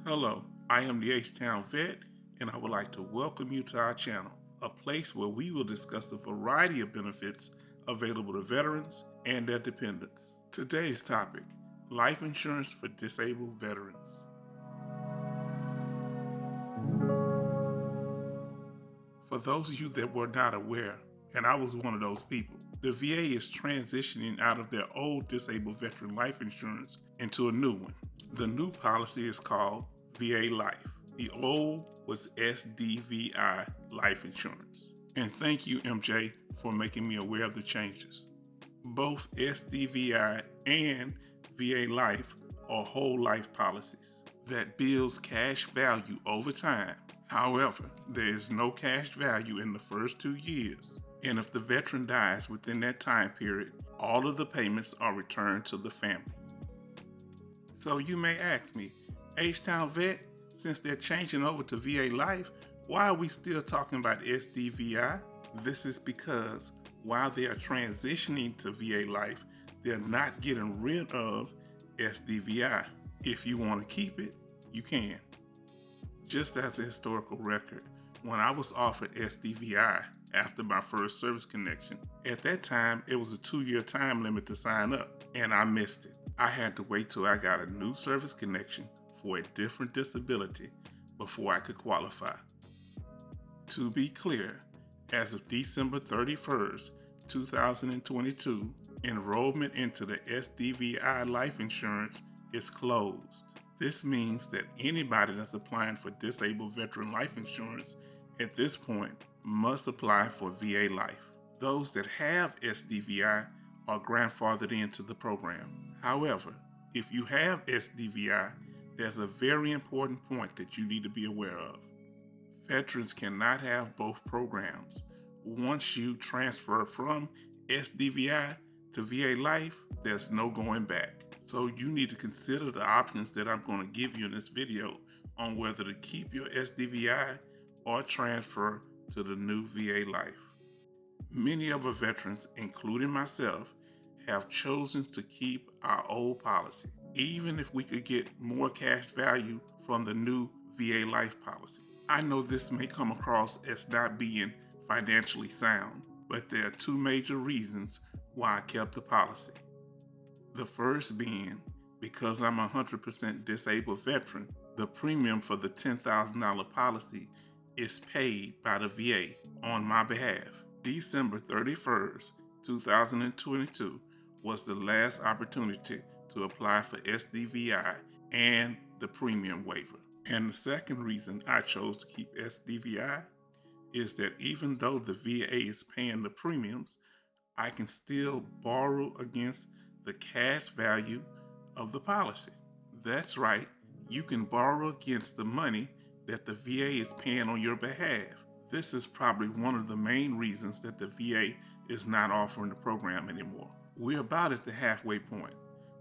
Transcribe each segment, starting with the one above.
Hello, I am the H-Town Vet, and I would like to welcome you to our channel, a place where we will discuss a variety of benefits available to veterans and their dependents. Today's topic, life insurance for disabled veterans. For those of you that were not aware, and I was one of those people, the VA is transitioning out of their old disabled veteran life insurance into a new one. The new policy is called VA Life. The old was S-DVI life insurance. And thank you, MJ, for making me aware of the changes. Both S-DVI and VA Life are whole life policies that builds cash value over time. However, there is no cash value in the first 2 years. And if the veteran dies within that time period, all of the payments are returned to the family. So you may ask me, H-Town Vet, since they're changing over to VA Life, why are we still talking about S-DVI? This is because while they are transitioning to VA Life, they're not getting rid of S-DVI. If you want to keep it, you can. Just as a historical record, when I was offered S-DVI after my first service connection, at that time it was a 2-year time limit to sign up, and I missed it. I had to wait till I got a new service connection for a different disability before I could qualify. To be clear, as of December 31st, 2022, enrollment into the S-DVI life insurance is closed. This means that anybody that's applying for disabled veteran life insurance at this point must apply for VA Life. Those that have S-DVI are grandfathered into the program. However, if you have S-DVI, there's a very important point that you need to be aware of. Veterans cannot have both programs. Once you transfer from S-DVI to VA Life, there's no going back. So you need to consider the options that I'm going to give you in this video on whether to keep your S-DVI or transfer to the new VA Life. Many of our veterans, including myself, have chosen to keep our old policy, even if we could get more cash value from the new VA Life policy. I know this may come across as not being financially sound, but there are two major reasons why I kept the policy. The first being, because I'm a 100% disabled veteran, the premium for the $10,000 policy is paid by the VA on my behalf. December 31st, 2022 was the last opportunity to apply for S-DVI and the premium waiver. And the second reason I chose to keep S-DVI is that even though the VA is paying the premiums, I can still borrow against the cash value of the policy. That's right, you can borrow against the money that the VA is paying on your behalf. This is probably one of the main reasons that the VA is not offering the program anymore. We're about at the halfway point,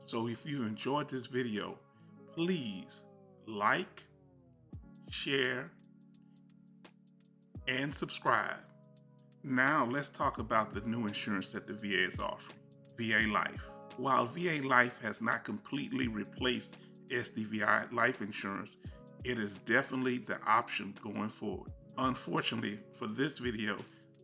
so if you enjoyed this video, please like, share, and subscribe. Now let's talk about the new insurance that the VA is offering, VA Life. While VA Life has not completely replaced S-DVI life insurance, it is definitely the option going forward. Unfortunately, for this video,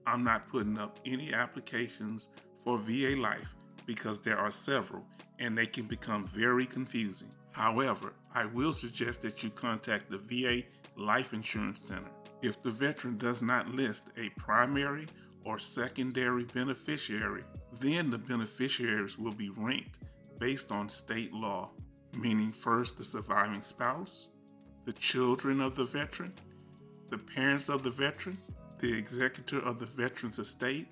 I'm not putting up any applications for VA Life because there are several and they can become very confusing. However, I will suggest that you contact the VA Life Insurance Center. If the veteran does not list a primary or secondary beneficiary, then the beneficiaries will be ranked based on state law, meaning first the surviving spouse, the children of the veteran, the parents of the veteran, the executor of the veteran's estate,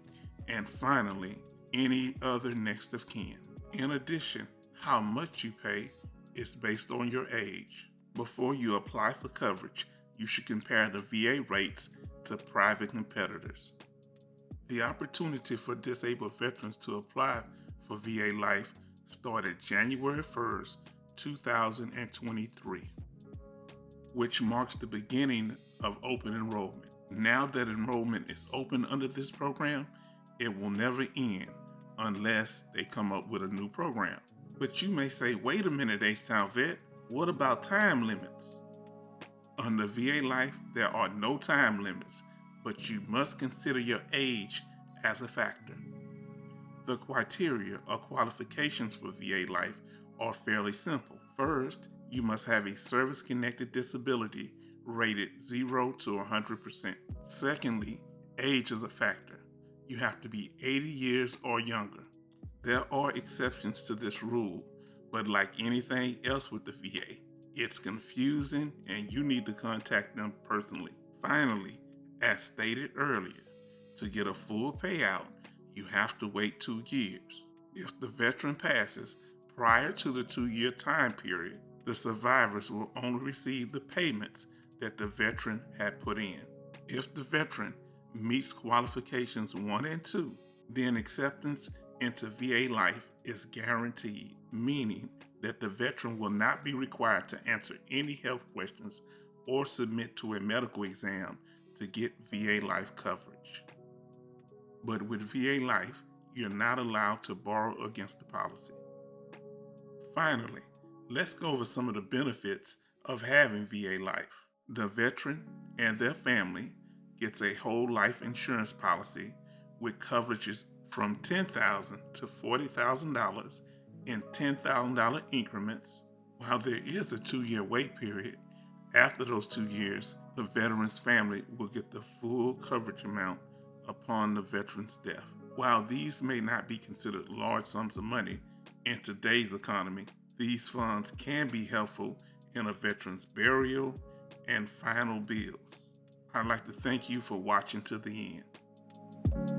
and finally, any other next of kin. In addition, how much you pay is based on your age. Before you apply for coverage, you should compare the VA rates to private competitors. The opportunity for disabled veterans to apply for VA Life started January 1st, 2023, which marks the beginning of open enrollment. Now that enrollment is open under this program, it will never end unless they come up with a new program. But you may say, wait a minute, H-Town Vet, what about time limits? Under VA Life, there are no time limits, but you must consider your age as a factor. The criteria or qualifications for VA Life are fairly simple. First, you must have a service-connected disability rated 0 to 100%. Secondly, age is a factor. You have to be 80 years or younger. There are exceptions to this rule, but like anything else with the VA, it's confusing and you need to contact them personally. Finally, as stated earlier, to get a full payout, you have to wait 2 years. If the veteran passes prior to the 2-year time period, the survivors will only receive the payments that the veteran had put in. If the veteran meets qualifications 1 and 2, then acceptance into VA Life is guaranteed, meaning that the veteran will not be required to answer any health questions or submit to a medical exam to get VA Life coverage. But with VA Life, you're not allowed to borrow against the policy. Finally, let's go over some of the benefits of having VA Life. The veteran and their family gets a whole life insurance policy with coverages from $10,000 to $40,000 in $10,000 increments. While there is a 2-year wait period, after those 2 years, the veteran's family will get the full coverage amount upon the veteran's death. While these may not be considered large sums of money in today's economy, these funds can be helpful in a veteran's burial and final bills. I'd like to thank you for watching to the end.